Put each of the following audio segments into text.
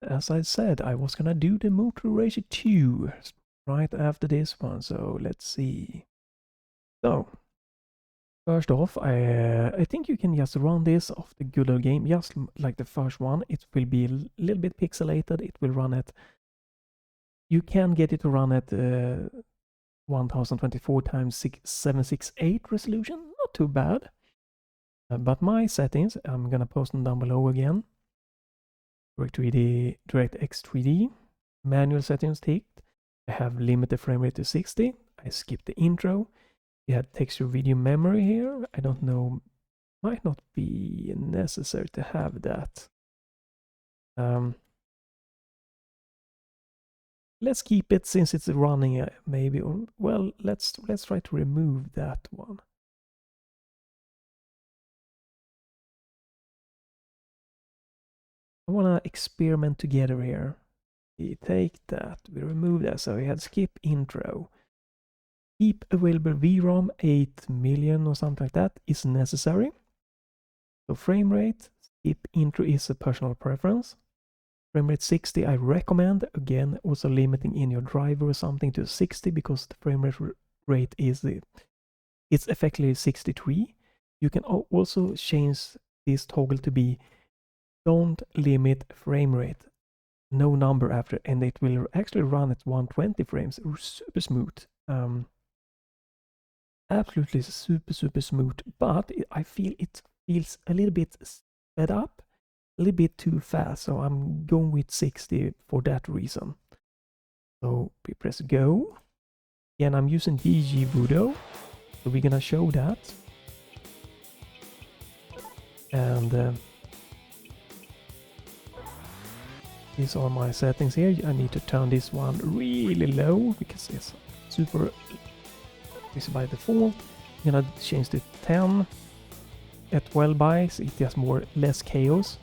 as I said, I was gonna do the Moto Racer 2 right after this one, so let's see. So, first off, I think you can just run this off the good old game, just like the first one. It will be a little bit pixelated. It will run at, you can get it to run at 1024 times 768 resolution, not too bad. But my settings, I'm gonna post them down below again. DirectX 3D, manual settings ticked. I have limited frame rate to 60. I skipped the intro. We had texture video memory here. I don't know, might not be necessary to have that. Let's keep it since it's running maybe, or well, let's try to remove that one. I want to experiment together here. We take that, we remove that, so we had skip intro. Keep available VRAM 8 million or something like that is necessary. So frame rate, skip intro is a personal preference. Frame rate 60 I recommend, again also limiting in your driver or something to 60 because the frame rate is it's effectively 63. You can also change this toggle to be don't limit frame rate, no number after, and it will actually run at 120 frames, super smooth. Absolutely super smooth, but I feel it feels a little bit sped up, a little bit too fast, so I'm going with 60 for that reason. So we press go. Again, I'm using dgVoodoo, so we're gonna show that. And these are my settings here. I need to turn this one really low because it's super by default. I'm gonna change to 10 at 12 bytes. It has less chaos,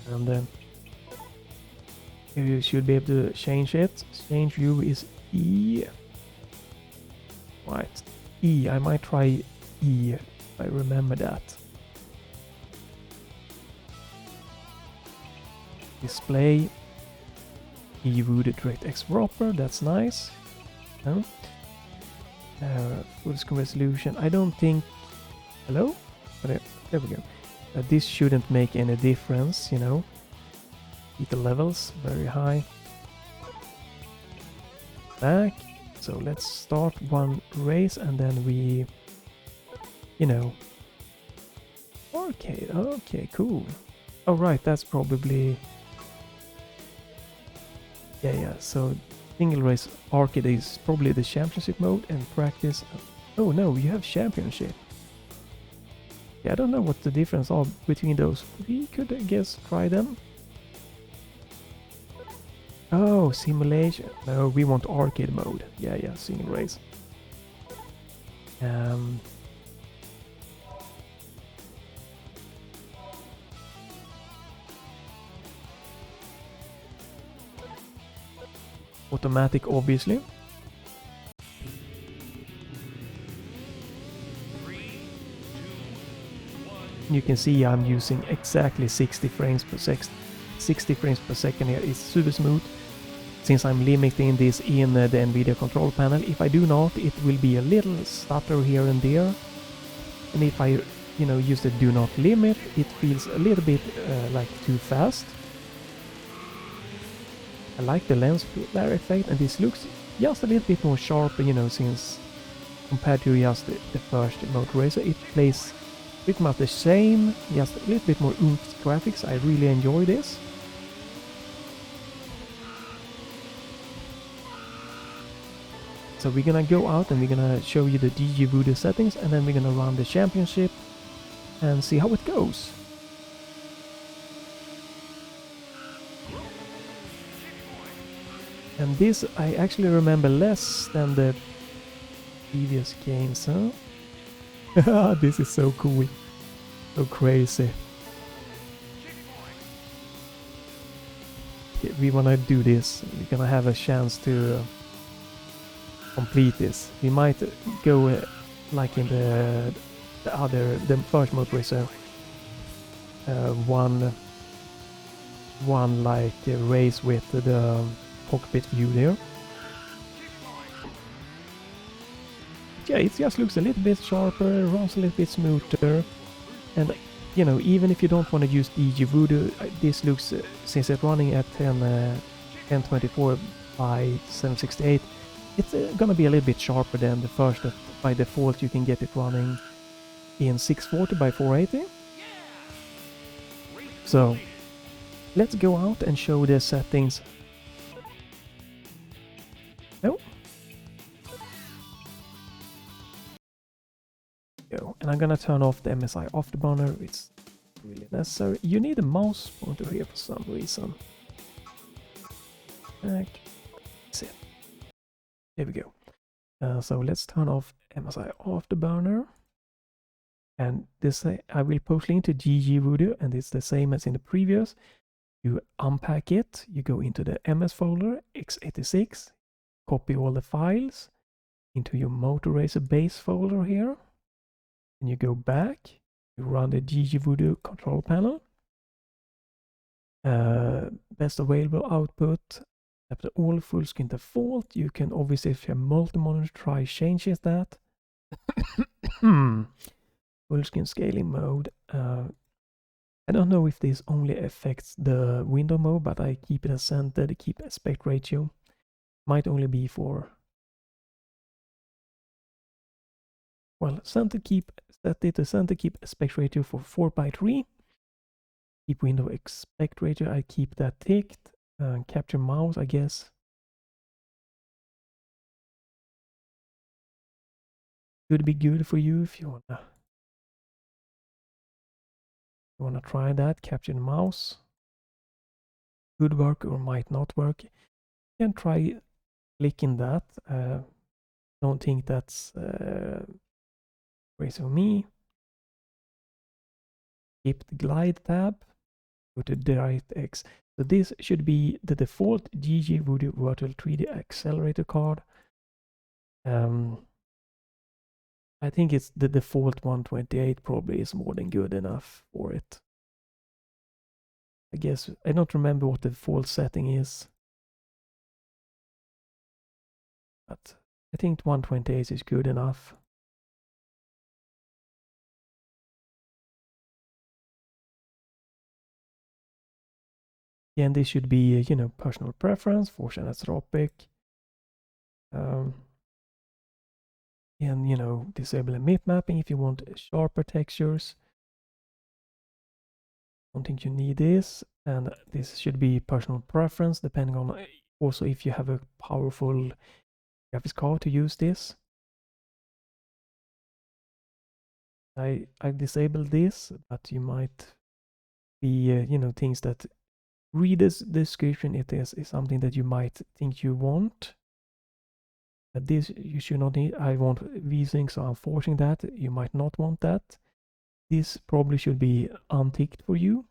and you should be able to change it. Change view is E. Right, E. I might try E if I remember that. Display dgVoodoo DirectX proper. That's nice. No? Full screen resolution. I don't think. Hello? There we go. This shouldn't make any difference, you know. Detail levels very high. Back. So let's start one race and then we, you know. Okay, cool. Oh right, that's probably. Yeah. So. Single race arcade is probably the championship mode, and practice. Oh no, you have championship. Yeah, I don't know what the difference are between those. We could, I guess, try them. Oh, simulation. No, we want arcade mode. Yeah, single race. Automatic, obviously. You can see I'm using exactly 60 frames per second here. It's super smooth since I'm limiting this in the Nvidia control panel. If I do not, it will be a little stutter here and there, and if I use the do not limit, it feels a little bit like too fast. I like the lens flare effect, and this looks just a little bit more sharp, since compared to just the first Moto Racer, it plays pretty much the same, just a little bit more oomph graphics. I really enjoy this. So we're gonna go out and we're gonna show you the dgVoodoo settings, and then we're gonna run the championship and see how it goes. And this I actually remember less than the previous games, huh? This is so cool. So crazy. Okay, we wanna do this. We're gonna have a chance to complete this. We might go like in the first Moto Racer one one like race with the cockpit view there. Yeah, it just looks a little bit sharper, runs a little bit smoother, and you know, even if you don't want to use dgVoodoo, this looks, since it's running at 1024 by 768, it's gonna be a little bit sharper than the first. That by default you can get it running in 640 by 480. So let's go out and show the settings. Oh. Go. And I'm gonna turn off the MSI afterburner. It's really necessary. You need a mouse pointer here for some reason. That's it. There we go. So let's turn off MSI afterburner. And this I will post link to dgVoodoo, and it's the same as in the previous. You unpack it, you go into the MS folder, x86, copy all the files into your Moto Racer base folder here, and you go back, you run the dgVoodoo control panel, best available output, after all full screen default. You can obviously, if you have multi-monitor, try changes that. Full screen scaling mode. I don't know if this only affects the window mode, but I keep it as centered, keep aspect ratio. Might only be for, well, set it to center, keep aspect ratio for 4:3. Keep window aspect ratio, I keep that ticked. Capture mouse, I guess. Could be good for you if you wanna try that. Capture the mouse. Could work or might not work. You can try clicking that. Don't think that's crazy for me. Skip the glide tab. Go to DirectX. So this should be the default dgVoodoo Virtual 3D Accelerator card. I think it's the default 128 probably is more than good enough for it. I guess I don't remember what the default setting is, but I think 128 is good enough. Yeah, and this should be, you know, personal preference for anisotropic. And, you know, disable emit mapping if you want sharper textures. Don't think you need this, and this should be personal preference depending on also if you have a powerful graphics card to use this. I disabled this, but you might be you know, things that read this description, it is something that you might think you want. But this you should not need. I want VSync, so I'm forcing that. You might not want that. This probably should be unticked for you.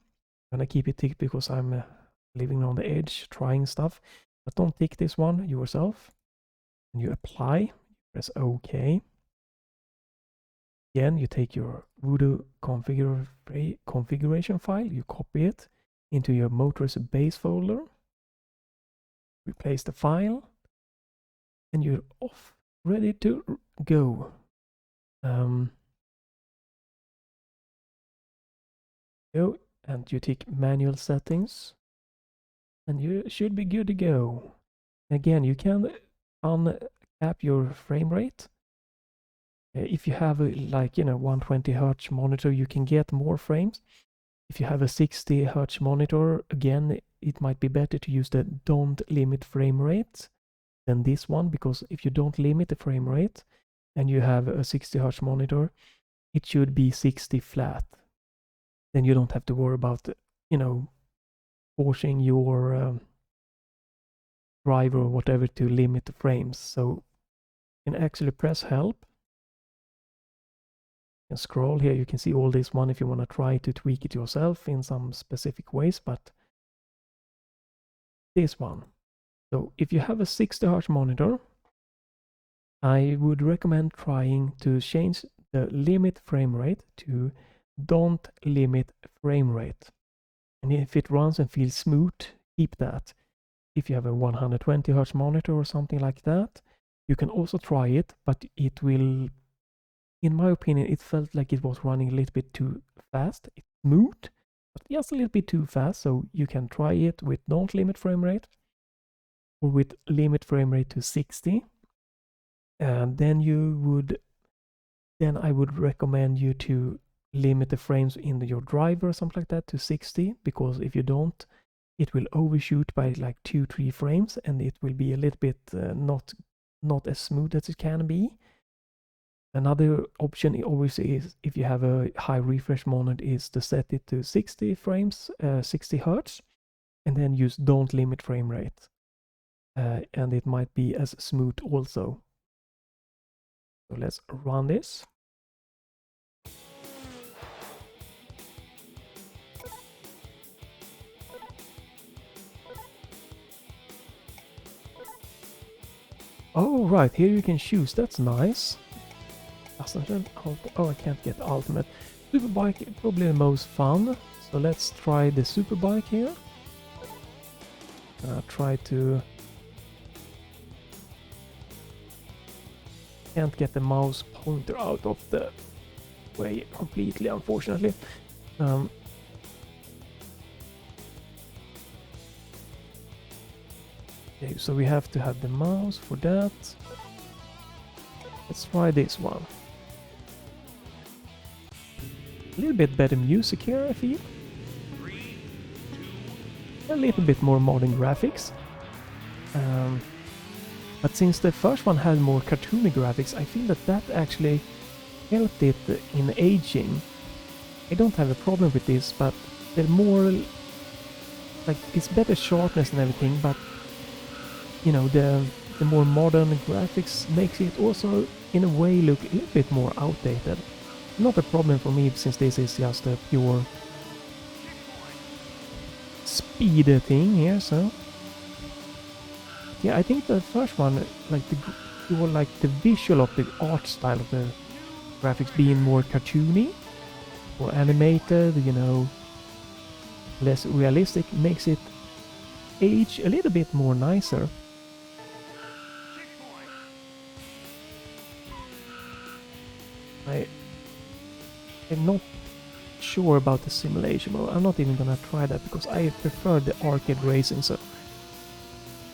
I'm gonna keep it ticked because I'm living on the edge trying stuff. But don't tick this one yourself. And you apply, press OK. Again, you take your Voodoo configuration file, you copy it into your Moto Racer base folder, replace the file, and you're off, ready to go. Go and you take manual settings, and you should be good to go. Again, you can uncap your frame rate. If you have a, like, you know, 120 Hz monitor, you can get more frames. If you have a 60 Hz monitor, again, it might be better to use the DontLimitFrameRate than this one, because if you don't limit the frame rate and you have a 60 Hz monitor, it should be 60 flat. Then you don't have to worry about, you know, forcing your driver or whatever to limit the frames. So you can actually press help. You can scroll here, you can see all this one if you want to try to tweak it yourself in some specific ways, but this one. So if you have a 60 Hz monitor, I would recommend trying to change the limit frame rate to don't limit frame rate. And if it runs and feels smooth, keep that. If you have a 120 Hz monitor or something like that, you can also try it, but it will, in my opinion, it felt like it was running a little bit too fast. It's smooth, but just a little bit too fast, so you can try it with don't limit frame rate or with limit frame rate to 60. And then I would recommend you to limit the frames in your driver or something like that to 60, because if you don't, it will overshoot by like 2-3 frames and it will be a little bit not as smooth as it can be. Another option obviously is, if you have a high refresh monitor, is to set it to 60 frames, 60 Hertz, and then use don't limit frame rate. And it might be as smooth also. So let's run this. Oh, right, here you can choose. That's nice. Oh, I can't get ultimate. Superbike is probably the most fun. So let's try the superbike here. Try to... Can't get the mouse pointer out of the way completely, unfortunately. Okay, so we have to have the mouse for that. Let's try this one. A little bit better music here, I feel. A little bit more modern graphics. But since the first one had more cartoony graphics, I feel that actually helped it in aging. I don't have a problem with this, but they're more... like, it's better sharpness and everything, but you know, the more modern graphics makes it also in a way look a little bit more outdated. Not a problem for me, since this is just a pure speed thing here, so yeah, I think the first one, like the visual of the art style of the graphics being more cartoony, more animated, you know, less realistic, makes it age a little bit more nicer. I'm not sure about the simulation mode. I'm not even gonna try that because I prefer the arcade racing, so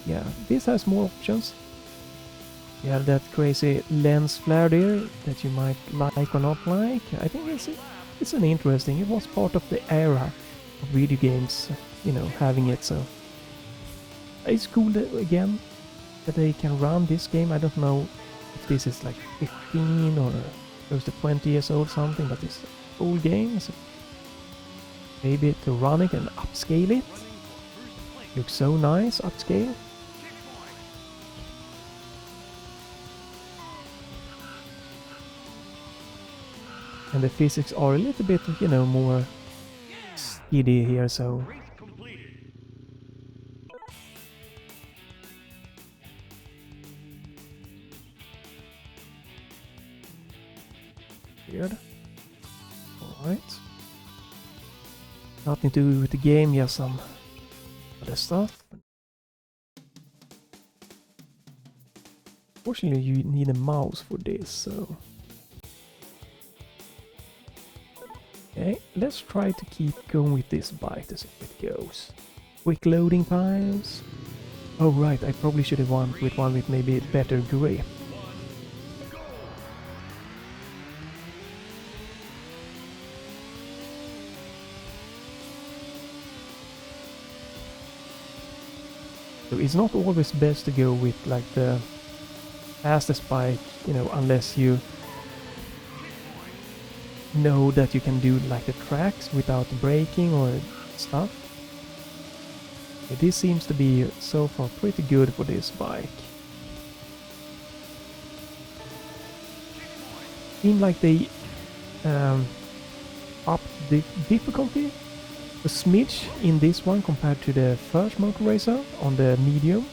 yeah, this has more options. You have that crazy lens flare there that you might like or not like. I think it's an interesting, it was part of the era of video games, you know, having it, so it's cool that, again, that they can run this game. I don't know if this is like 15 or close to 20 years old something, but it's an old game, so maybe to run it and upscale it. Looks so nice, upscale. And the physics are a little bit, you know, more speedy here, so... Weird. Alright. Nothing to do with the game, just some other stuff. Fortunately, you need a mouse for this, so... Okay, let's try to keep going with this bike to see if it goes. Quick loading times. Oh right, I probably should have won with one with maybe better grip. So it's not always best to go with like the fastest bike, you know, unless you know that you can do like the tracks without braking or stuff. Okay, this seems to be so far pretty good for this bike. Seems like they upped the difficulty a smidge in this one compared to the first Moto Racer on the medium.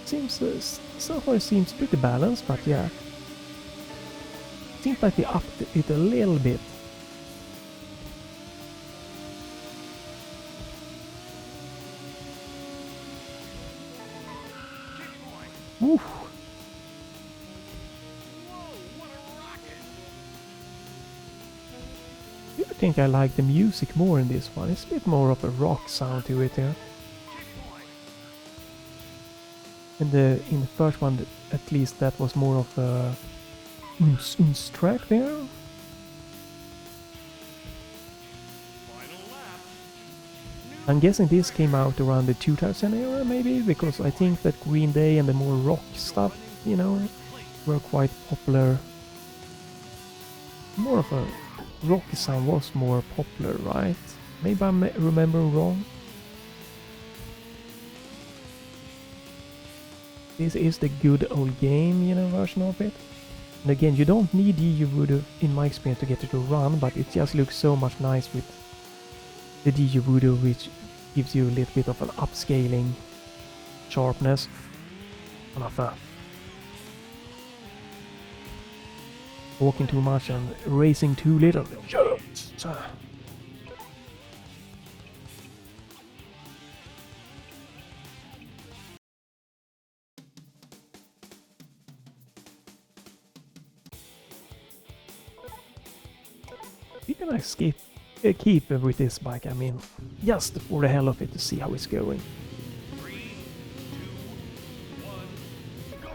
Seems so far it seems pretty balanced, but yeah, seems like they upped it a little bit. Oof. I think I like the music more in this one. It's a bit more of a rock sound to it here. In the first one, at least, that was more of a uns track there. I'm guessing this came out around the 2000 era, maybe, because I think that Green Day and the more rock stuff, you know, were quite popular. More of a rocky sound was more popular, right? Maybe I'm remembering wrong. This is the good old game, you know, version of it. And again, you don't need dgVoodoo, in my experience, to get it to run, but it just looks so much nice with the dgVoodoo, which gives you a little bit of an upscaling sharpness. Walking too much and racing too little. You can keep with this bike, I mean, just for the hell of it, to see how it's going. 3, 2, 1, go!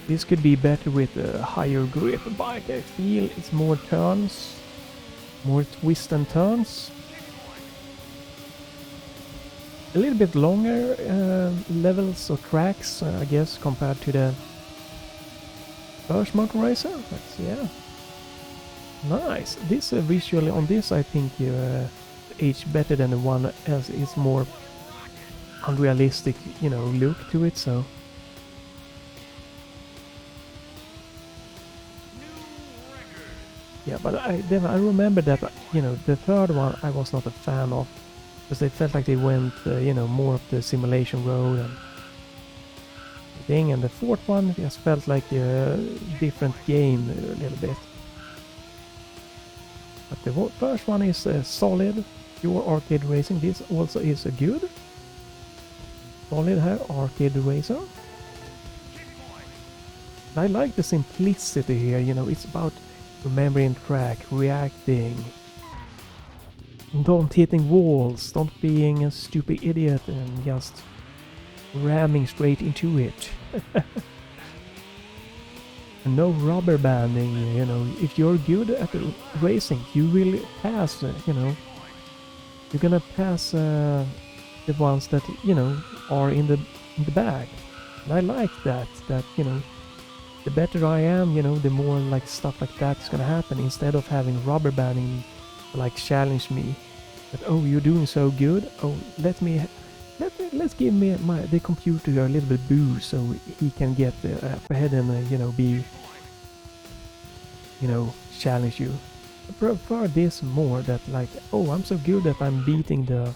This could be better with a higher grip bike. I feel it's more turns, more twists and turns. A little bit longer levels or tracks, I guess, compared to the first Moto Racer. But yeah, nice. This visually on this, I think aged better than the one else. It's more unrealistic, you know, look to it. So yeah, but I remember that, you know, the third one I was not a fan of. Because they felt like they went, you know, more of the simulation road and thing, and the fourth one just felt like a different game a little bit. But the first one is solid, pure arcade racing. This also is a good, solid arcade racer. I like the simplicity here, you know, it's about remembering track, reacting, don't hitting walls, don't being a stupid idiot and just ramming straight into it. And no rubber banding, you know. If you're good at racing, you will pass, you know. You're gonna pass the ones that, you know, are in the back. And I like that, you know, the better I am, you know, the more like stuff like that is gonna happen, instead of having rubber banding like challenge me that, oh, you're doing so good, oh, let's give me the computer a little bit boost so he can get up ahead and you know, be, you know, challenge you. I prefer this more, that like, oh, I'm so good that I'm beating the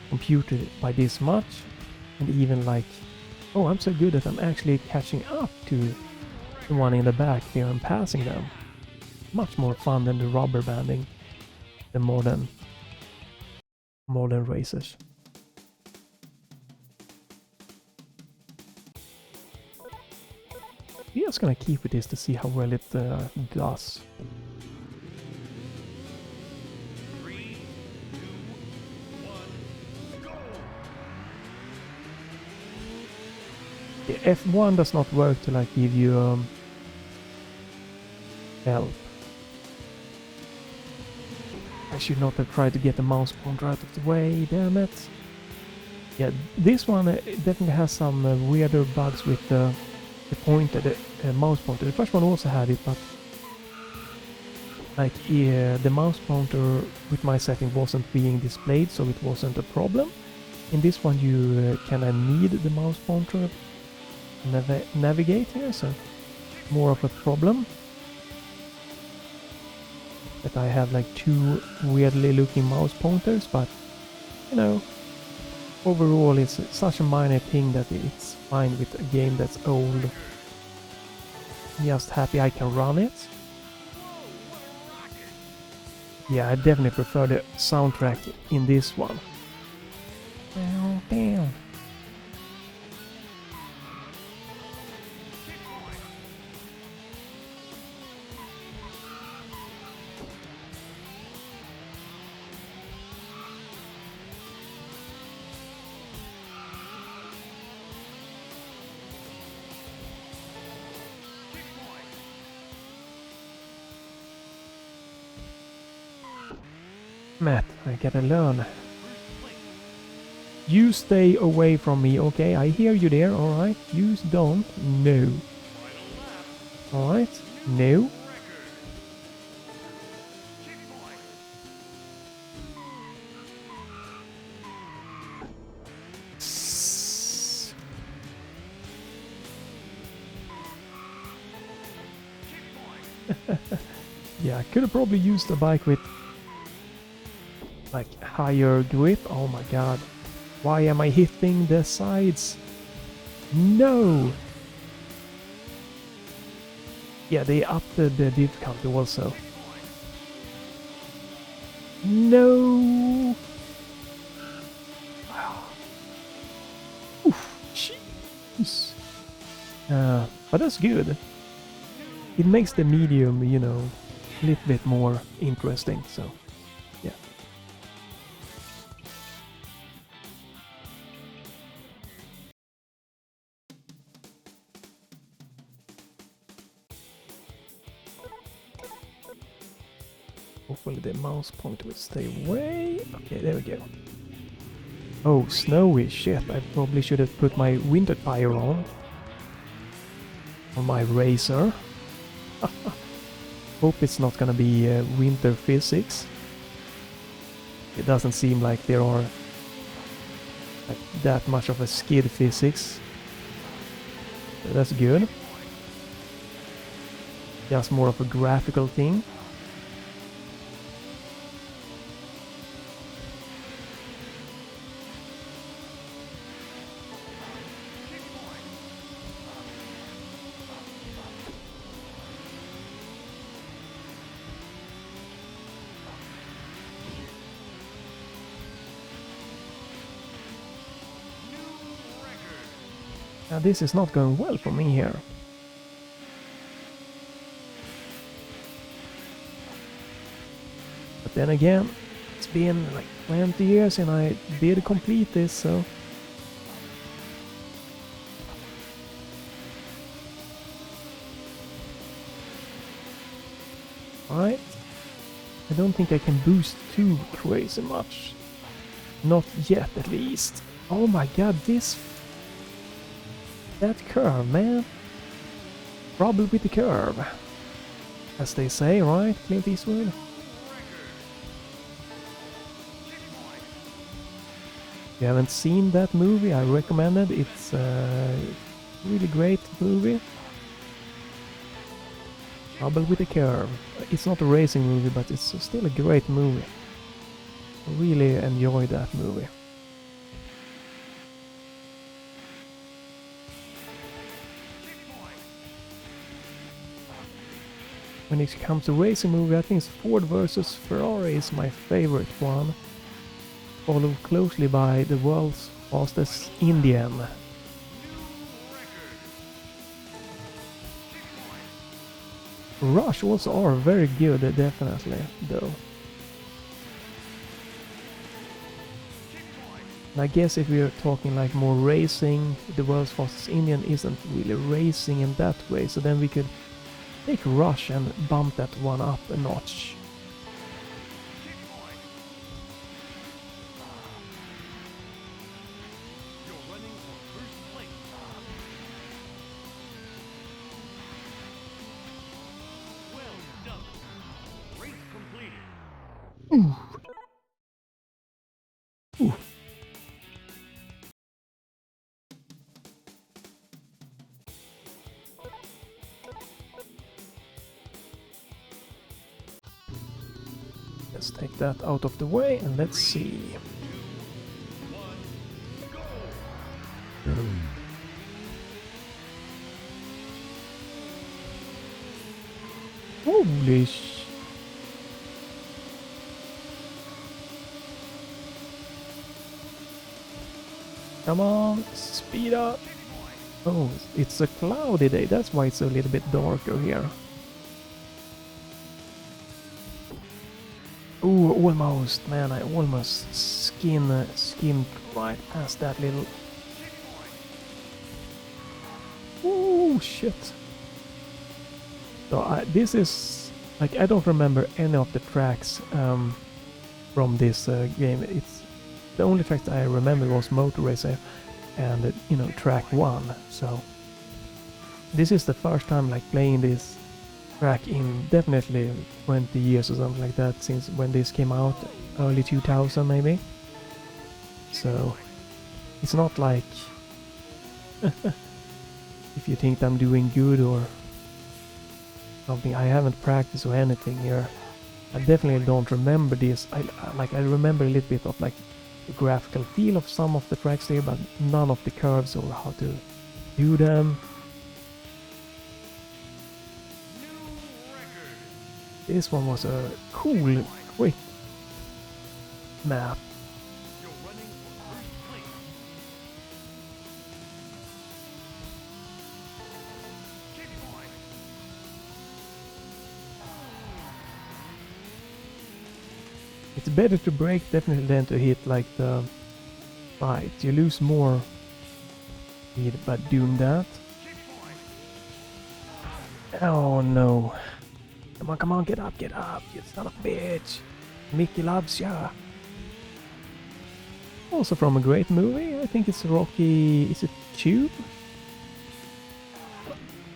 computer by this much, and even like, oh, I'm so good that I'm actually catching up to the one in the back here and passing them. Much more fun than the rubber banding, the modern racers. We're just gonna keep with this to see how well it does. 3, 2, 1, go! The F1 does not work to like give you help. I should not have tried to get the mouse pointer out of the way, damn it. Yeah, this one definitely has some weirder bugs with the pointer, the mouse pointer. The first one also had it, but like the mouse pointer with my setting wasn't being displayed, so it wasn't a problem. In this one you kind of need the mouse pointer to navigate here, so more of a problem. That I have like two weirdly looking mouse pointers, but you know, overall it's such a minor thing that it's fine with a game that's old. Just happy I can run it. Yeah, I definitely prefer the soundtrack in this one. Down, down. Matt, I gotta learn. You stay away from me, okay? I hear you there, alright? You don't. No. Alright? No. Yeah, I could have probably used a bike with like higher grip. Oh my god. Why am I hitting the sides? No! Yeah, they upped the diff count also. No! Oof, jeez. But that's good. It makes the medium, you know, a little bit more interesting, so yeah. Hopefully the mouse pointer will stay away. Okay, there we go. Oh, snowy shit. I probably should have put my winter tire on my Racer. Hope it's not gonna be winter physics. It doesn't seem like there are like that much of a skid physics. So that's good. Just more of a graphical thing. Now this is not going well for me here. But then again, it's been like 20 years and I did complete this, so... Alright. I don't think I can boost too crazy much. Not yet, at least. Oh my god, this... That curve, man. Trouble with the curve. As they say, right, Clint Eastwood? If you haven't seen that movie, I recommend it. It's a really great movie. Trouble with the curve. It's not a racing movie, but it's still a great movie. I really enjoyed that movie. When it comes to racing movie, I think Ford versus Ferrari is my favorite one. Followed closely by the world's fastest Indian. Rush also are very good, definitely, though. And I guess if we're talking like more racing, the world's fastest Indian isn't really racing in that way, so then we could take Rush and bump that one up a notch. You're running for first place. Well done. Race completed. Ooh. Let's take that out of the way and let's see. Holy sh... Come on, speed up. Oh, it's a cloudy day, that's why it's a little bit darker here. Ooh, almost, man, I almost skimmed right past that little... Ooh, shit. So this is, like, I don't remember any of the tracks from this game. It's the only track that I remember was Moto Racer and you know, track 1. So this is the first time like playing this track in definitely 20 years or something like that, since when this came out, early 2000 maybe. So it's not like if you think I'm doing good or something, I haven't practiced or anything here. I definitely don't remember this. I remember a little bit of like the graphical feel of some of the tracks there, but none of the curves or how to do them. This one was a cool, quick map. It's better to break definitely than to hit like the right. You lose more speed by doing that. Oh no. Come on, get up, you son of a bitch. Mickey loves ya. Also from a great movie, I think it's Rocky, is it Tube?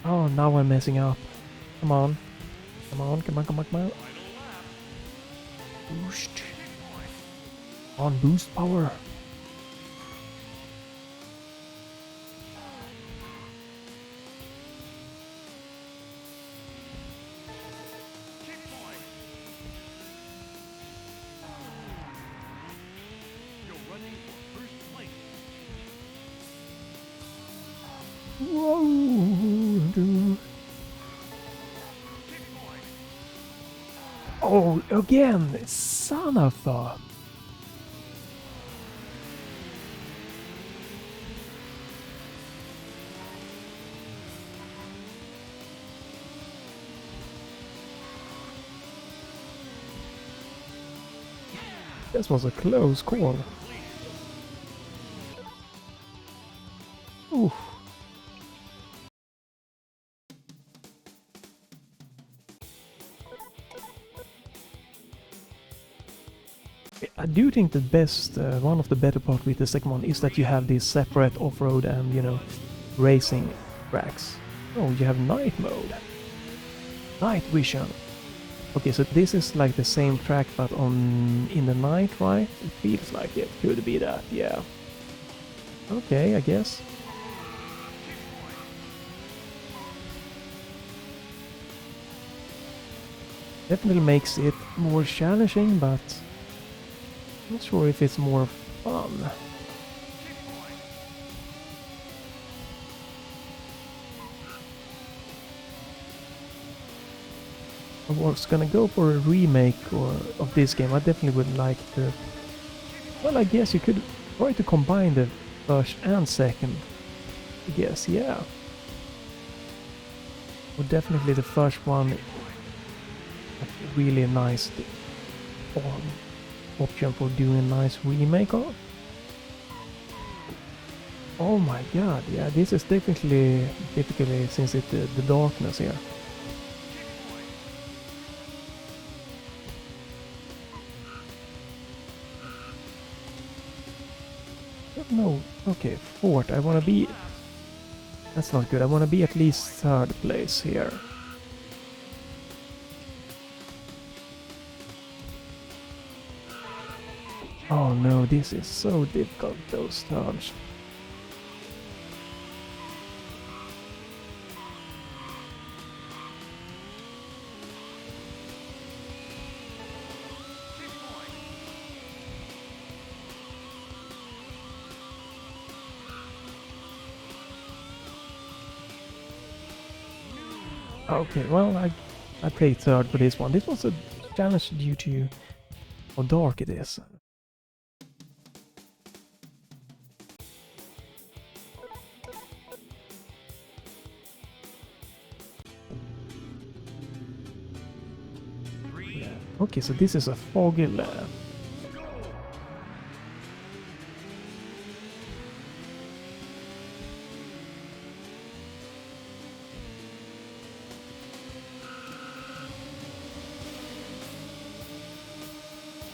Oh, now I'm messing up. Come on. Come on. Boost. On boost power. Whoa. Oh, again, son of a... This was a close call. Oof. I do think the best, one of the better part with the second one is that you have these separate off-road and, you know, racing tracks. Oh, you have night mode. Night vision. Okay, so this is like the same track but in the night, right? It feels like it could be that, yeah. Okay, I guess. Definitely makes it more challenging, but not sure if it's more fun. I was gonna go for a remake of this game. I definitely would like to... Well, I guess you could try to combine the first and second. I guess, yeah. Well, definitely the first one, really nice option for doing a nice remake of. Oh my god, yeah, this is definitely typically since it's the darkness here. No, okay, fourth. I wanna be... That's not good. I wanna be at least third place here. Oh no, this is so difficult, those turns. Okay, well, I played third for this one. This was a challenge due to how dark it is. Okay, so this is a foggy lap.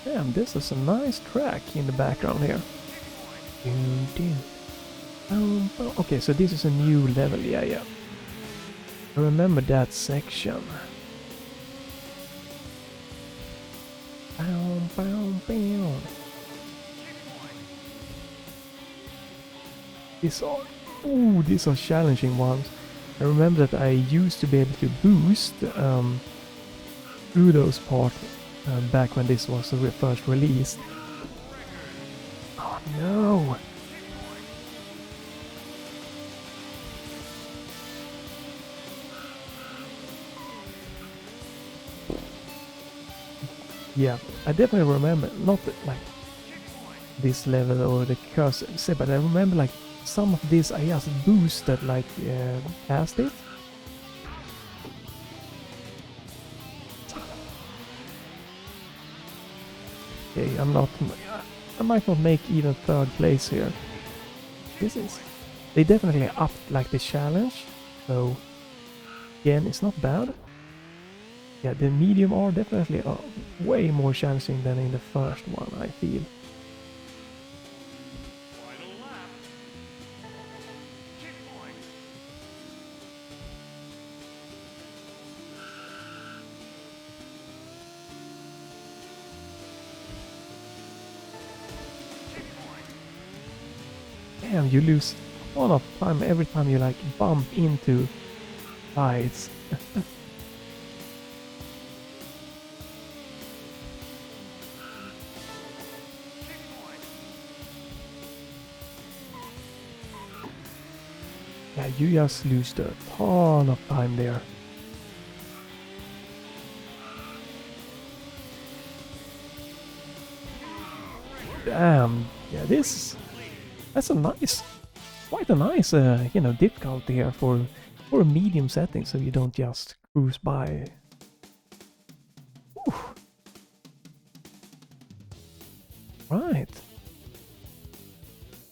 Damn, this is a nice track in the background here. Okay, so this is a new level, yeah. I remember that section. These are challenging ones. I remember that I used to be able to boost through those parts back when this was first released. Oh no! Yeah, I definitely remember, not like this level or the curse, but I remember like some of this I just boosted like past it. Okay, I might not make even third place here. They definitely upped like the challenge, so again, it's not bad. Yeah, the medium are definitely way more challenging than in the first one, I feel. Final lap. Checkpoint. Damn, you lose a lot of time every time you like bump into sides. Yeah, you just lose a ton of time there. Damn, yeah, that's quite a nice, difficulty here for a medium setting, so you don't just cruise by. Whew. Right.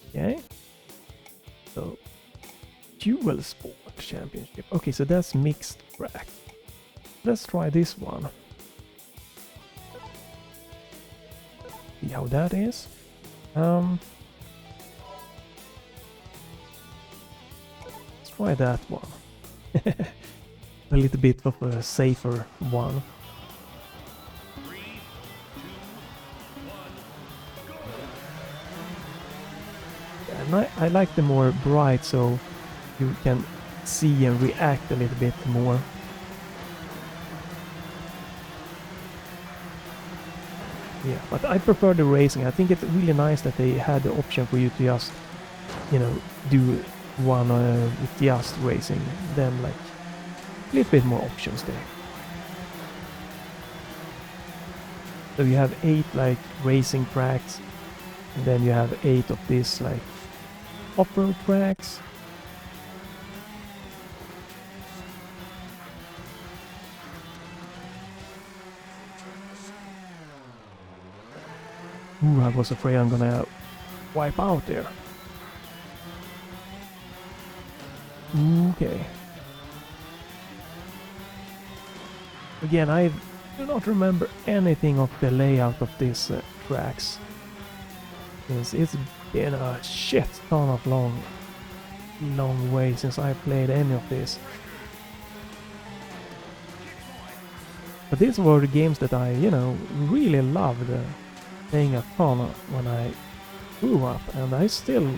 Okay. So, Dual Sport Championship. Okay, so that's mixed track. Let's try this one. See how that is. Let's try that one. A little bit of a safer one. 3, 2, 1, go! And I like the more bright, so you can see and react a little bit more. Yeah, but I prefer the racing. I think it's really nice that they had the option for you to just, do one with just racing. Then like a little bit more options there. So you have 8 like racing tracks, and then you have 8 of these like off-road tracks. Ooh, I was afraid I'm gonna wipe out there. Okay. Again, I do not remember anything of the layout of these tracks, since it's been a shit ton of long way since I played any of this. But these were the games that I, really loved playing a ton when I grew up, and I still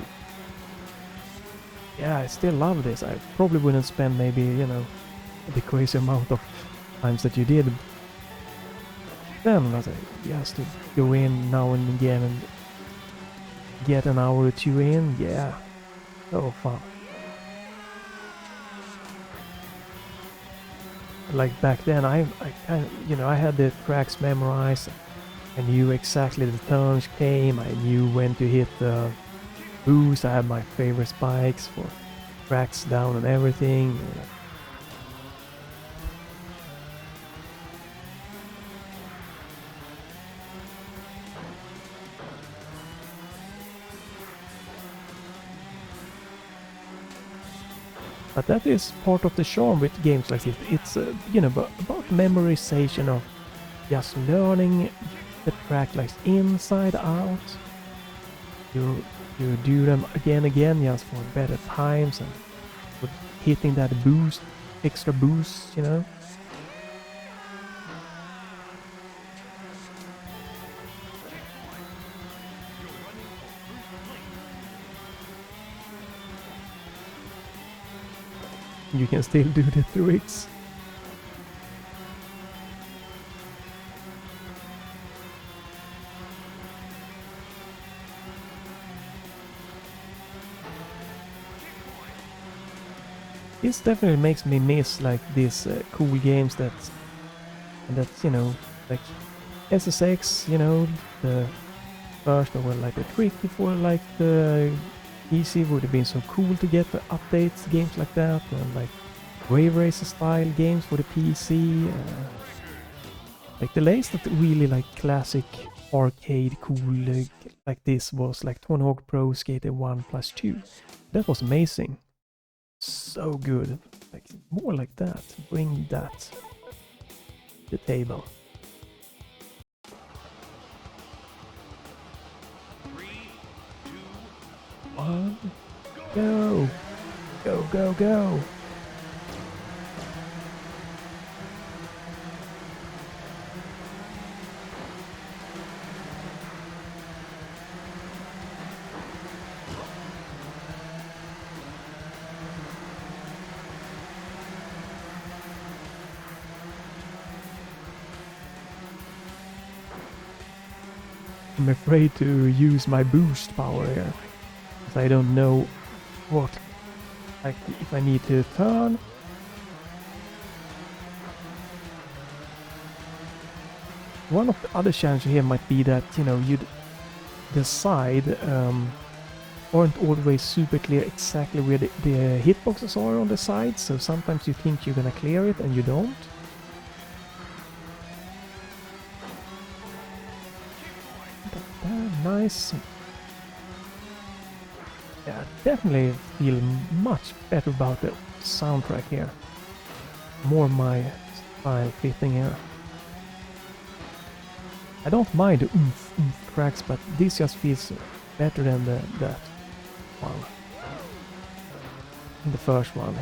love this. I probably wouldn't spend maybe, the crazy amount of times that you did then, but just to go in now and again and get an hour or two in, yeah, so fun. Like back then, I kind of, I had the tracks memorized. I knew exactly the turns came. I knew when to hit the boost. I had my favorite spikes for tracks down and everything. But that is part of the charm with games like this. It's you know, about memorization of just learning the track like inside out. You do them again just for better times and for hitting that boost, extra boost, you know. You can still do the tricks. This definitely makes me miss like these cool games that's you know, like SSX, you know, the first or like the trick before like the PC would have been so cool to get the updates, games like that, and like Wave Racer style games for the PC. Like the latest that really like classic arcade cool like this was like Tony Hawk Pro Skater 1+2. That was amazing. So good. Like more like that. Bring that to the table. 3, 2, 1, go! Go, go, go! I'm afraid to use my boost power here, because I don't know what, like if I need to turn. One of the other challenges here might be that, you know, the side aren't always super clear exactly where the hitboxes are on the side, so sometimes you think you're gonna clear it and you don't. Nice. Yeah, definitely feel much better about the soundtrack here. More my style fitting here. I don't mind the oomph tracks, but this just feels better than that one. The first one.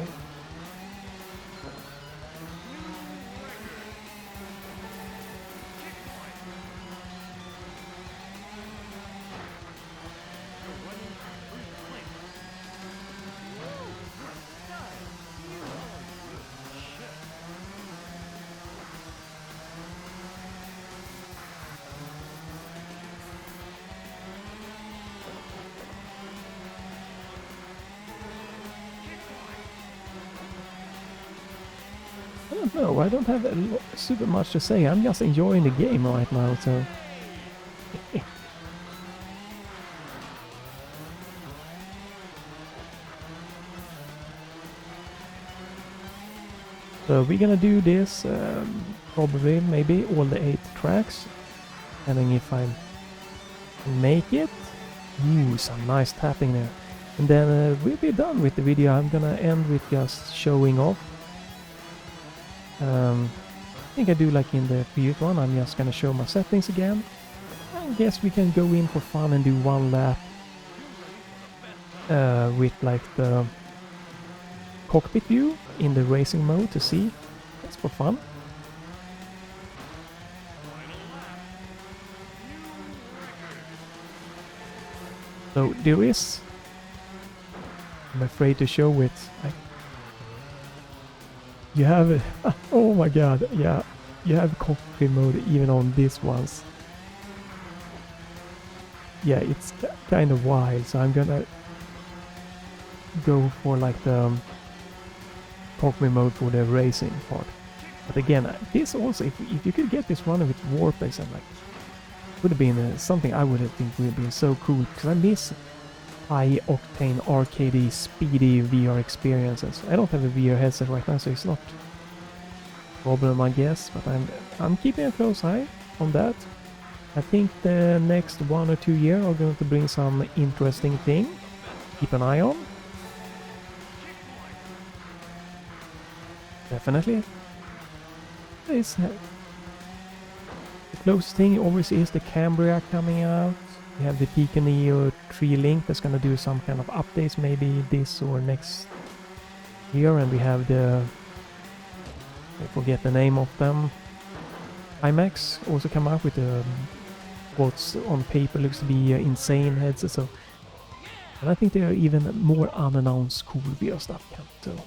I don't know, I don't have super much to say. I'm just enjoying the game right now, so... So we're gonna do this, probably, maybe, all the 8 tracks. Depending if I can make it. Ooh, some nice tapping there. And then we'll be done with the video. I'm gonna end with just showing off. I think I do like in the previous one. I'm just gonna show my settings again. I guess we can go in for fun and do one lap with like the cockpit view in the racing mode to see. That's for fun. So there is, I'm afraid to show it. You have it. Oh my god, yeah. You have cockpit mode even on these ones. Yeah, it's kind of wild, so I'm gonna go for like the cockpit mode for the racing part. But again, this also, if you could get this running with Warpex, and like, would have been something I would have think would have been so cool, because I miss high octane arcadey speedy VR experiences. I don't have a VR headset right now, so it's not a problem, I guess, but I'm keeping a close eye on that. I think the next 1 or 2 years are going to bring some interesting thing. Keep an eye on. definitely. It's, the closest thing obviously is the Cambria coming out. We have the Pico Neo 3 Link that's gonna do some kind of updates, maybe this or next year, and we have the, I forget the name of them, IMAX also come out with what's on paper looks to be insane headsets. So, and I think there are even more unannounced cool VR stuff coming too.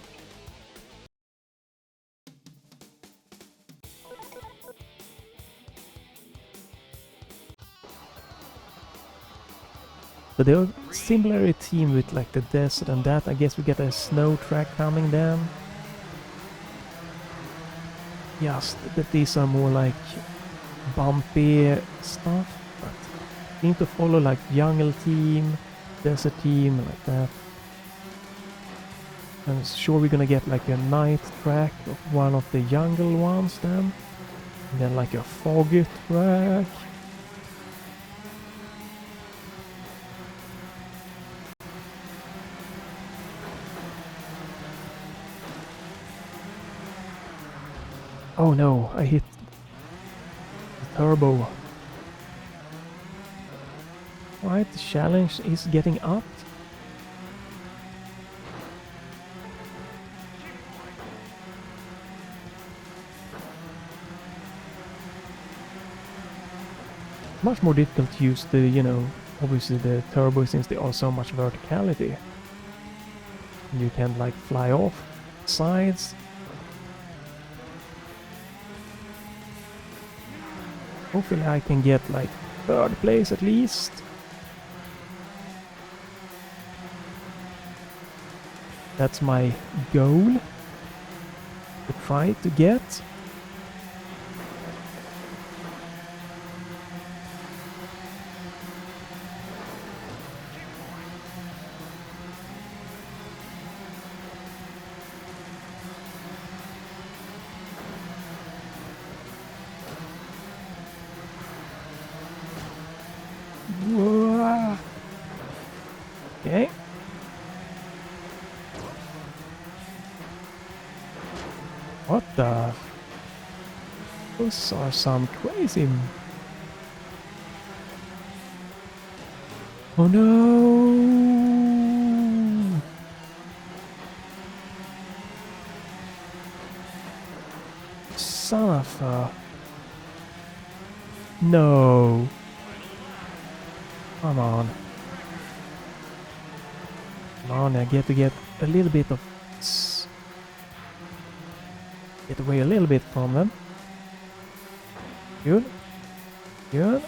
So they are similarly themed with like the desert and that. I guess we get a snow track coming then. Just that these are more like bumpy stuff, but seem to follow like jungle theme, desert theme, like that. I'm sure we're gonna get like a night track of one of the jungle ones then. And then like a foggy track. Oh no, I hit the turbo. Alright, the challenge is getting upped. Much more difficult to use the, you know, obviously the turbo since there are so much verticality. You can like fly off sides. Hopefully I can get like third place at least. That's my goal to try to get. Okay. What the? Those are some crazy... Oh no! Son of a... No! Come on. Come on, I get to get a little bit of... Get away a little bit from them. Good. Good.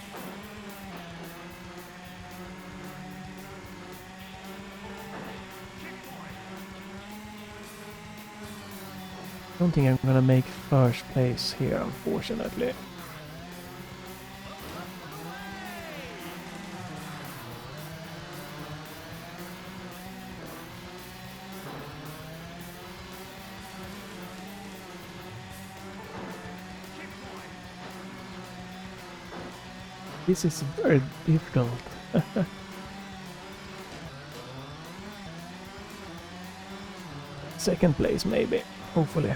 Don't think I'm gonna make first place here, unfortunately. This is very difficult. Second place maybe, hopefully.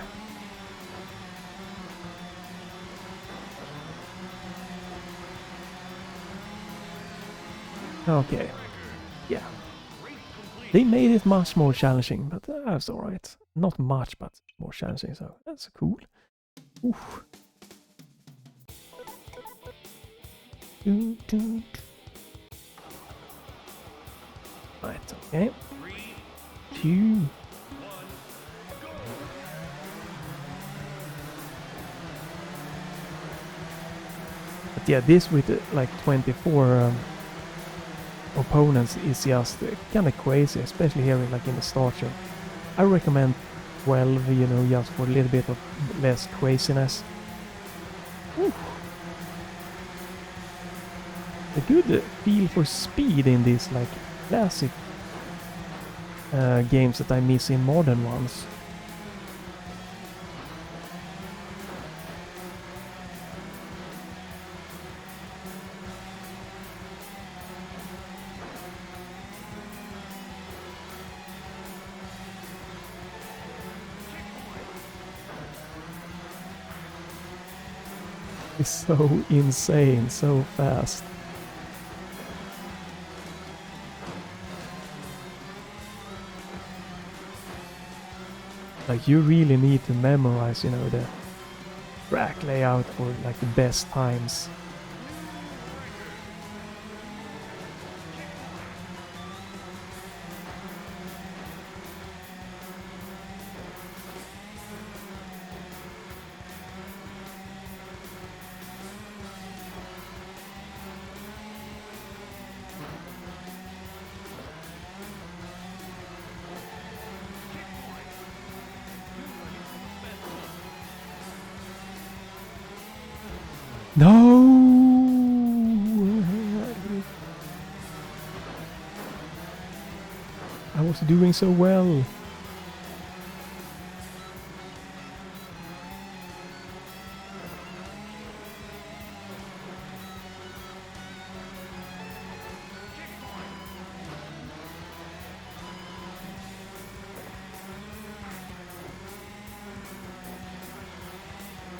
Okay, yeah. They made it much more challenging, but that's alright. Not much, but more challenging, so that's cool. Oof. Right, okay. 2. But yeah, this with like 24 opponents is just kind of crazy, especially here like in the start show. I recommend 12, you know, just for a little bit of less craziness. Whew. A good feel for speed in these like classic games that I miss in modern ones. It's so insane, so fast. Like, you really need to memorize, you know, the track layout for like the best times. No! I was doing so well.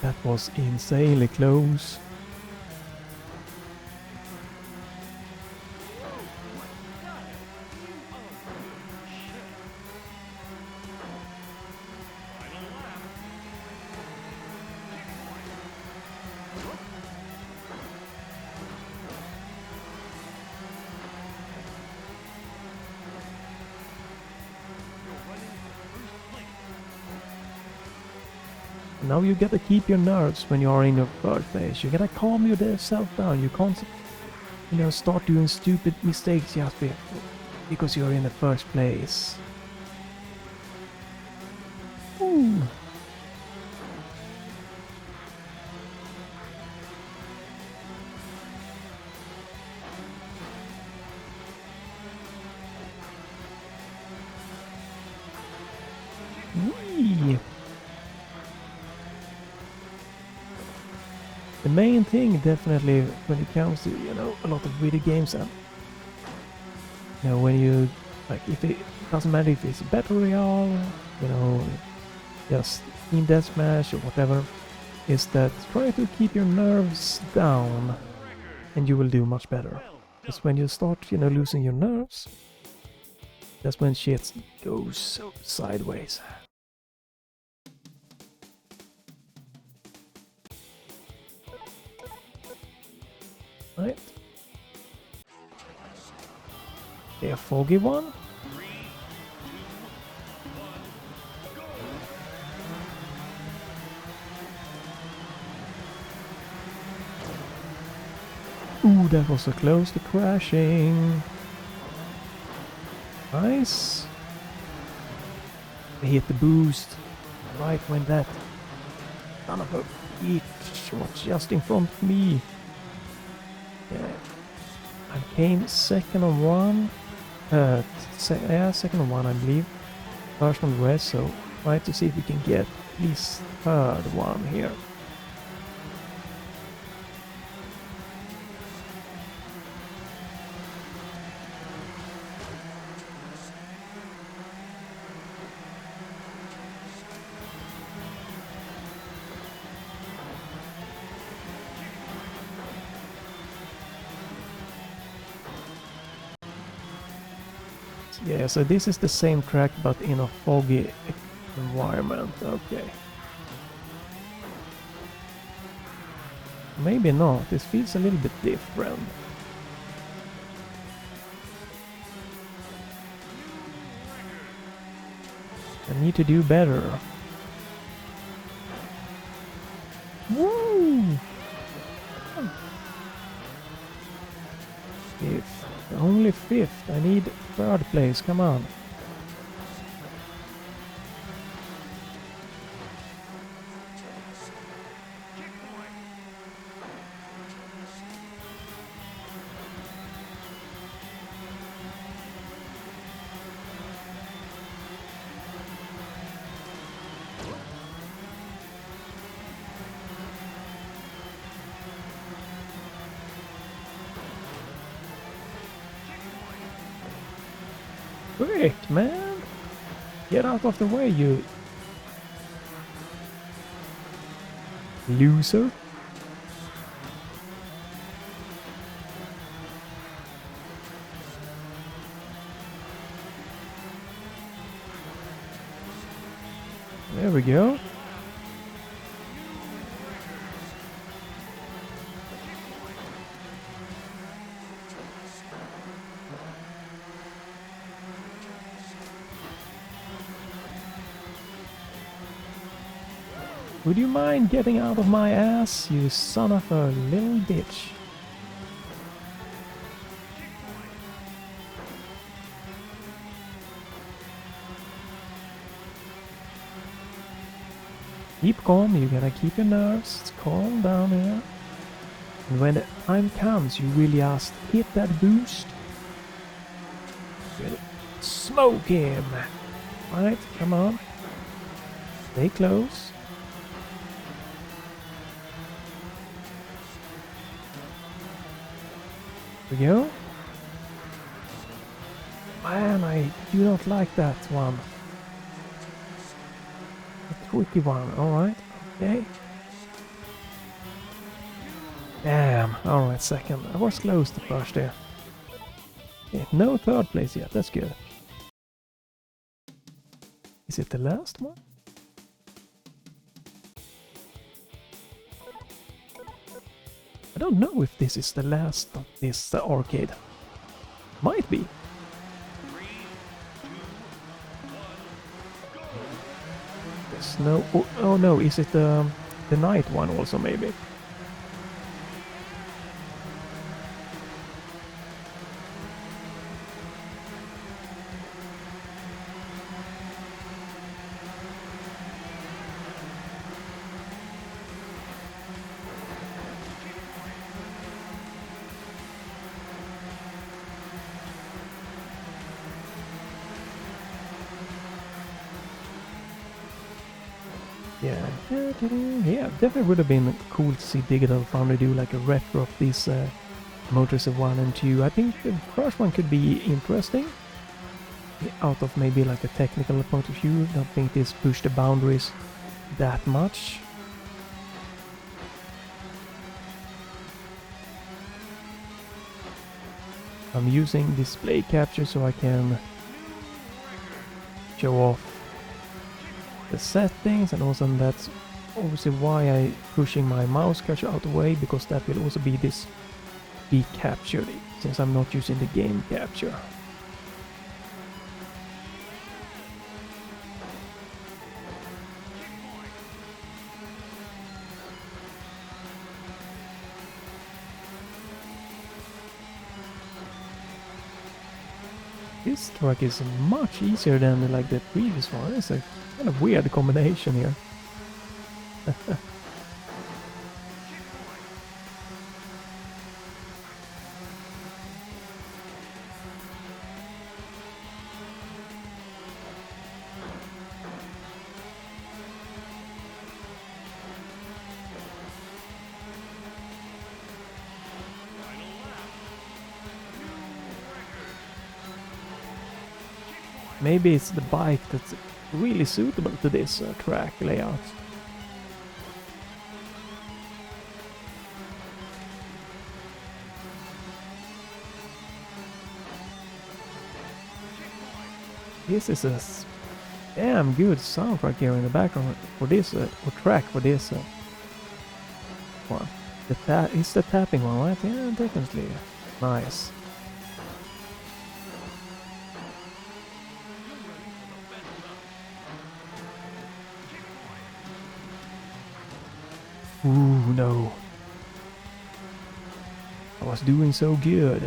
That was insanely close. Now you gotta keep your nerves when you are in your third place. You gotta calm yourself down. You can't, you know, start doing stupid mistakes just because you're in the first place. Ooh. Whee. The main thing, definitely, when it comes to, you know, a lot of video games, and you know, when you, like, if it doesn't matter if it's battle royale, you know, just team deathmatch or whatever, is that try to keep your nerves down, and you will do much better. Because when you start, you know, losing your nerves, that's when shit goes so sideways. Right. Okay, a foggy one. Ooh, that was so close to crashing. Nice. I hit the boost right when that son of a bitch was just in front of me. Yeah. I came second on one. Second on one, I believe. First on the rest, so try to see if we can get at least third one here. Yeah, so this is the same track but in a foggy environment, okay. Maybe not, this feels a little bit different. I need to do better. Woo! Fifth. Only fifth. I need third place, come on. Quick, man! Get out of the way, you loser! go. Would you mind getting out of my ass, you son of a little bitch? Keep calm, you gotta keep your nerves calm down here. And when the time comes, you really just hit that boost. Really smoke him! Right, come on. Stay close. Here we go. Man, I do not like that one. A tricky one, alright. Okay. Damn, alright, second. I was close to first there. Okay, no third place yet, that's good. Is it the last one? I don't know if this is the last of this arcade. Might be. There's no... Oh no, is it the night one also maybe? Yeah, definitely would have been cool to see Digital Foundry do like a retro of these Moto Racer 1 and 2. I think the first one could be interesting. Out of maybe like a technical point of view, I don't think this pushed the boundaries that much. I'm using display capture so I can show off the settings, and also that's obviously why I'm pushing my mouse cursor out of the way, because that will also be captured since I'm not using the game capture. This track is much easier than like the previous one. It's a kind of weird combination here. Maybe it's the bike that's really suitable to this track layout. This is a damn good soundtrack here in the background for this, or track for this one. It's the tapping one, right? Yeah, definitely. Nice. Ooh, no. I was doing so good.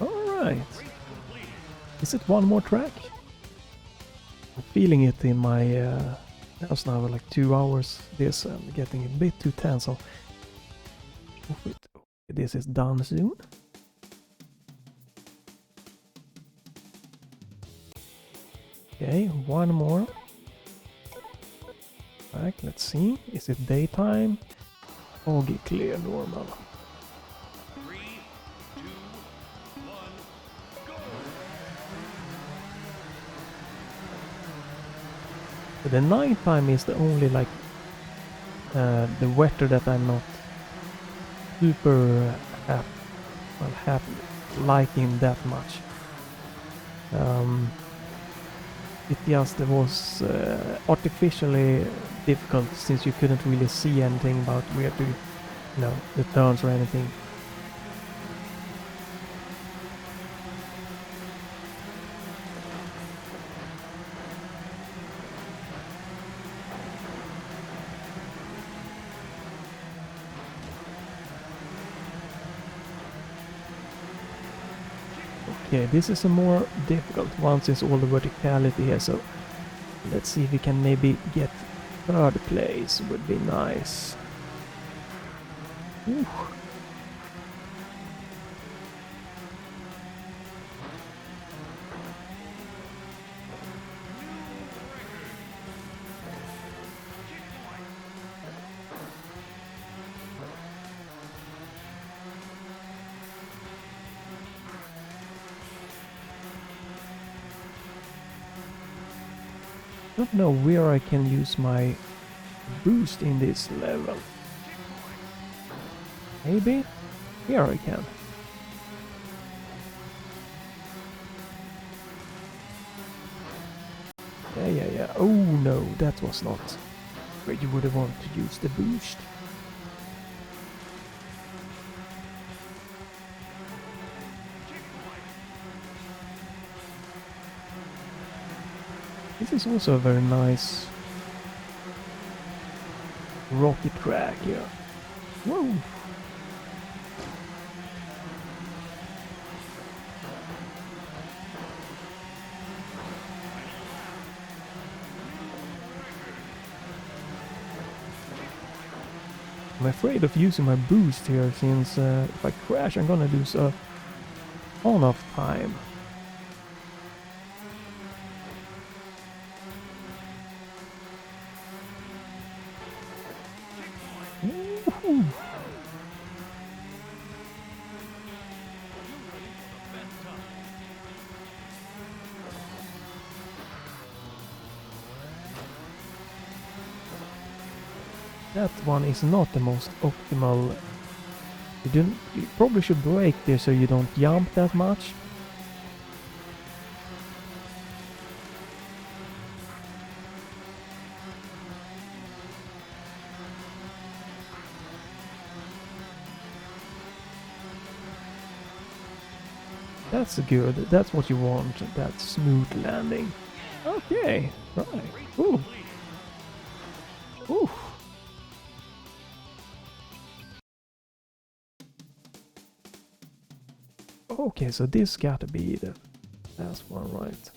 Alright. Is it one more track? I'm feeling it in my house now, like 2 hours. This I'm getting a bit too tense. So this is done soon. Okay, one more. Right, let's see. Is it daytime? Foggy, clear, normal. 3, 2, 1, go! So the nighttime is the only like the weather that I'm not super happy liking that much. It just was artificially difficult since you couldn't really see anything about where to, the turns or anything. Okay, this is a more difficult one since all the verticality here, so let's see if we can maybe get third place, would be nice. Ooh. I don't know where I can use my boost in this level. Maybe? Here I can. Yeah. Oh no, that was not where you would have wanted to use the boost. This is also a very nice rocky track here. Whoa! I'm afraid of using my boost here since if I crash I'm gonna lose a ton of time. That one is not the most optimal. You probably should brake there so you don't jump that much. That's good. That's what you want. That smooth landing. Okay. Right. Ooh. Ooh. Okay, so this gotta be the last one, right?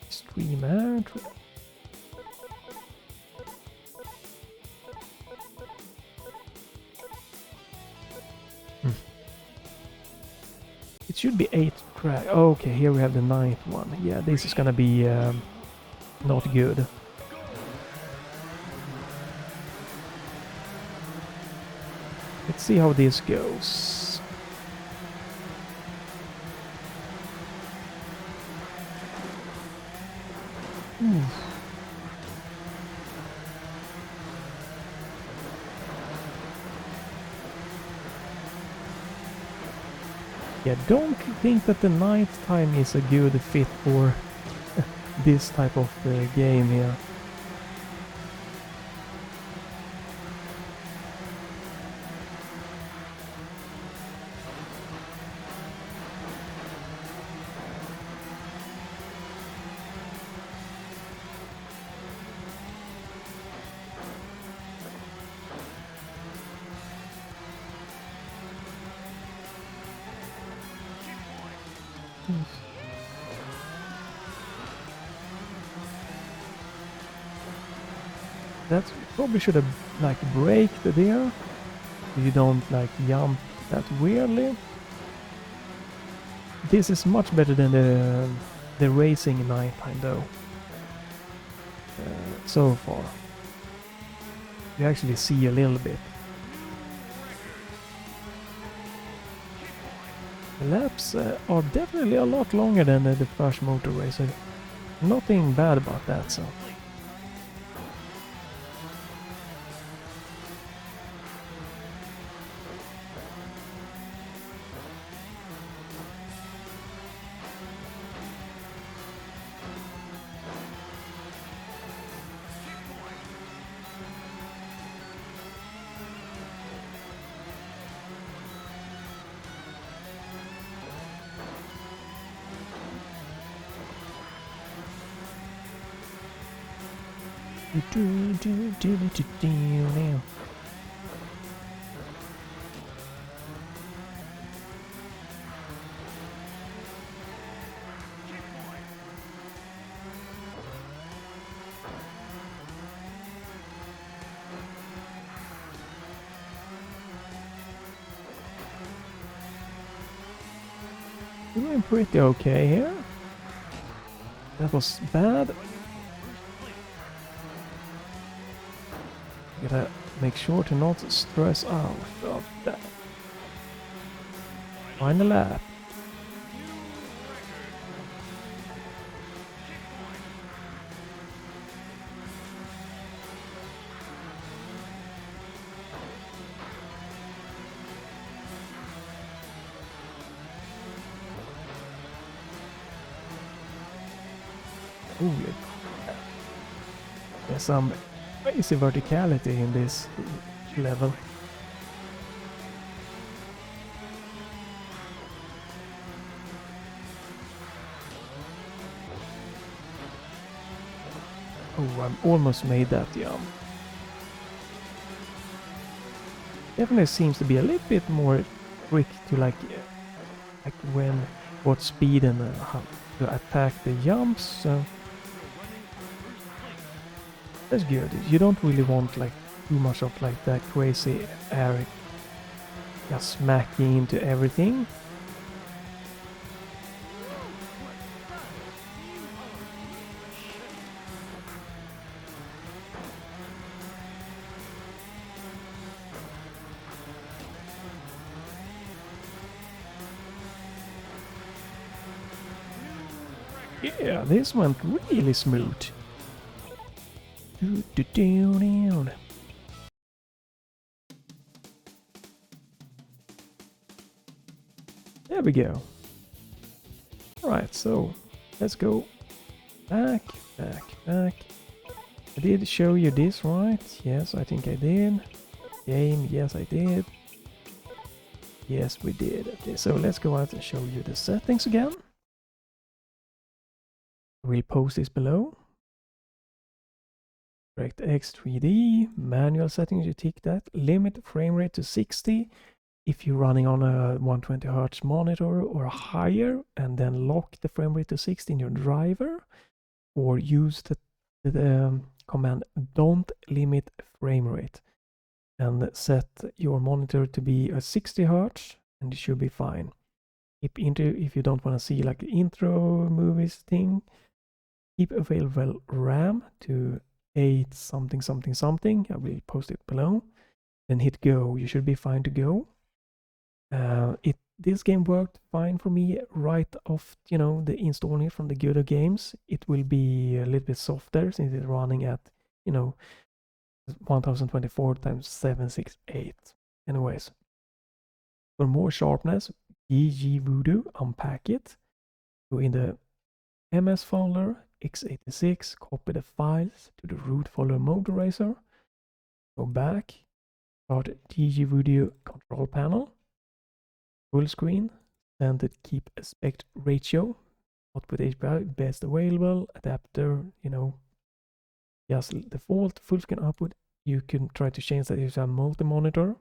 Extreme air. It should be 8 track. Okay, here we have the 9th one. Yeah, this is gonna be not good. Let's see how this goes. Yeah, don't think that the night time is a good fit for this type of game here. That probably should have like braked there. You don't like jump that weirdly. This is much better than the racing nighttime though. So far, you actually see a little bit. The laps are definitely a lot longer than the first Moto Racer. Nothing bad about that, so. Now. Doing pretty okay here. That was bad. Gotta make sure to not stress out of that. Final lap. Holy crap. There's some crazy verticality in this level. Oh, I almost made that jump. Definitely seems to be a little bit more trick to like when, what speed and how to attack the jumps. So that's good. You don't really want like too much of like that crazy air just smacking into everything. Yeah, this went really smooth. Down. There we go. Alright, so let's go back. I did show you this, right? Yes, I think I did. Game, yes I did. Yes, we did. Okay, so let's go out and show you the settings again. We'll post this below. DirectX 3D, manual settings, you tick that. Limit frame rate to 60 if you're running on a 120Hz monitor or higher, and then lock the frame rate to 60 in your driver, or use the command DontLimitFrameRate and set your monitor to be a 60 Hz and it should be fine. SkipIntro if you don't want to see like the intro movies thing. Keep available RAM to 8 something something something. I will post it below. Then hit go. You should be fine to go. This game worked fine for me right off, you know, the installing it from the GoodO games. It will be a little bit softer since it's running at, you know, 1024 times 768. Anyways, for more sharpness, dgVoodoo, unpack it. Go in the MS folder, x86, copy the files to the root folder Moto Racer. Go back, start dgVoodoo control panel. Full screen, standard keep aspect ratio, output HDMI, best available, adapter, you know, just default, full screen output. You can try to change that if you have multi-monitor.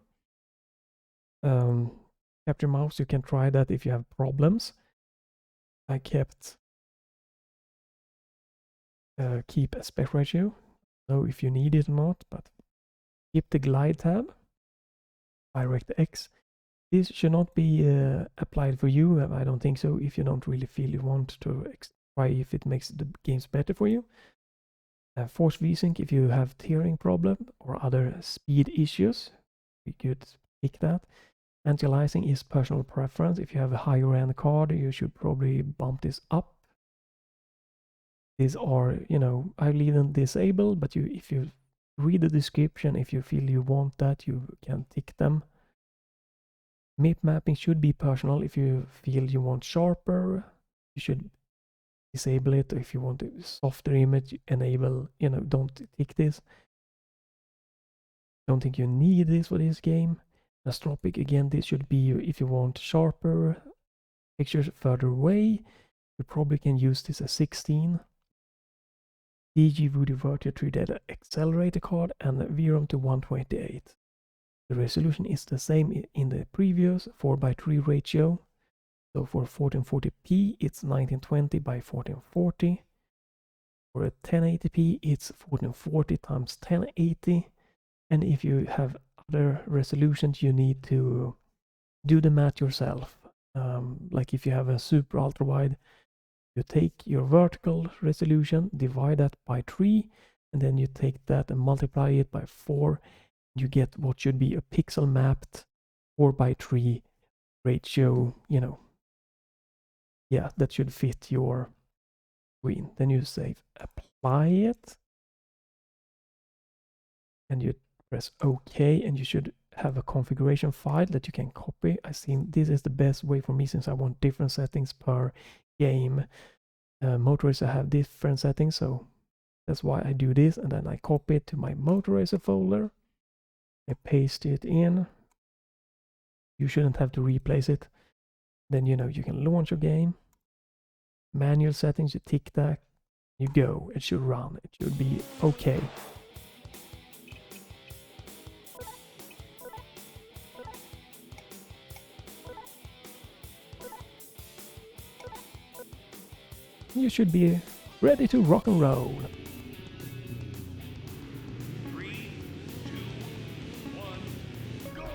Capture mouse, you can try that if you have problems. I kept keep aspect ratio, know if you need it or not, but keep the glide tab, DirectX. This should not be applied for you, I don't think so, if you don't really feel you want to try if it makes the games better for you. Force VSync if you have tearing problem or other speed issues, you could pick that. Anti-aliasing is personal preference. If you have a higher end card, you should probably bump this up. These are, you know, I leave them disabled, but if you read the description, if you feel you want that, you can tick them. MIP mapping should be personal. If you feel you want sharper, you should disable it. If you want a softer image, enable, you know, don't tick this. Don't think you need this for this game. Astropic, again, this should be if you want sharper pictures further away. You probably can use this as 16. dgVoodoo Virtual 3D Accelerator card, and VRAM to 128. The resolution is the same in the previous 4:3 ratio. So for 1440p it's 1920 by 1440. For a 1080p it's 1440 times 1080. And if you have other resolutions you need to do the math yourself. Like if you have a super ultra wide, you take your vertical resolution, divide that by 3, and then you take that and multiply it by 4. You get what should be a pixel mapped 4:3 ratio, you know. Yeah, that should fit your screen. Then you say apply it, and you press OK, and you should have a configuration file that you can copy. I think this is the best way for me since I want different settings per game. Moto Racer have different settings, so that's why I do this, and then I copy it to my Moto Racer folder. I paste it in. You shouldn't have to replace it. Then you know you can launch your game. Manual settings, you tick that, you go. It should run. It should be okay. You should be ready to rock and roll. 3, 2, 1, go!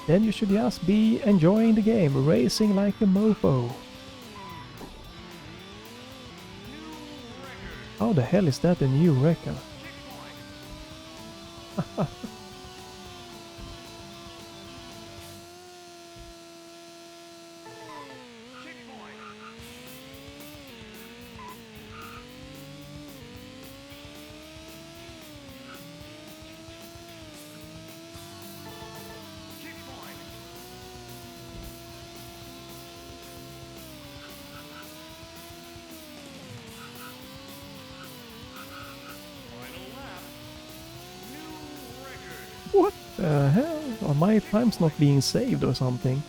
Then you should just be enjoying the game, racing like a mofo. How the hell is that a new record? What the hell? Are my times not being saved or something?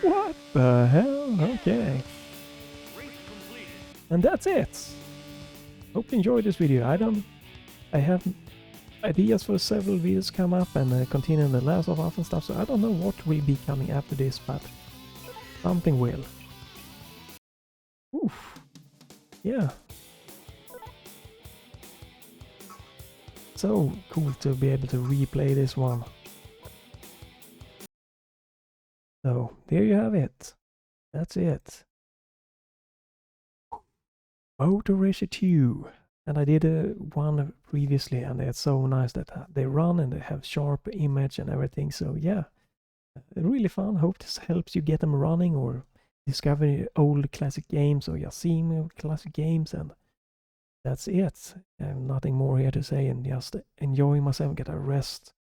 What the hell? Okay. And that's it. Hope you enjoyed this video. I have ideas for several videos come up and continue the Last of Us and stuff, so I don't know what will be coming after this, but something will. Oof. Yeah. So cool to be able to replay this one. So there you have it. That's it. Moto Racer 2. And I did one previously, and it's so nice that they run and they have sharp image and everything. So yeah, really fun. Hope this helps you get them running or discover old classic games or just seeing classic games. And that's it. I have nothing more here to say, and just enjoying myself, get a rest.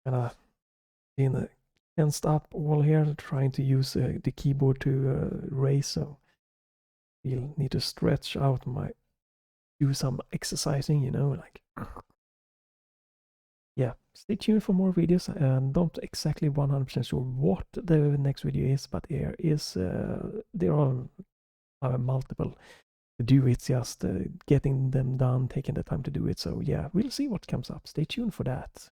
And in the tensed up all here, trying to use the keyboard to race, so you'll need to stretch out do some exercising, you know, like. Yeah, stay tuned for more videos, and don't exactly 100% sure what the next video is, but there are multiple to do. It's just getting them done, taking the time to do it. So yeah, we'll see what comes up. Stay tuned for that.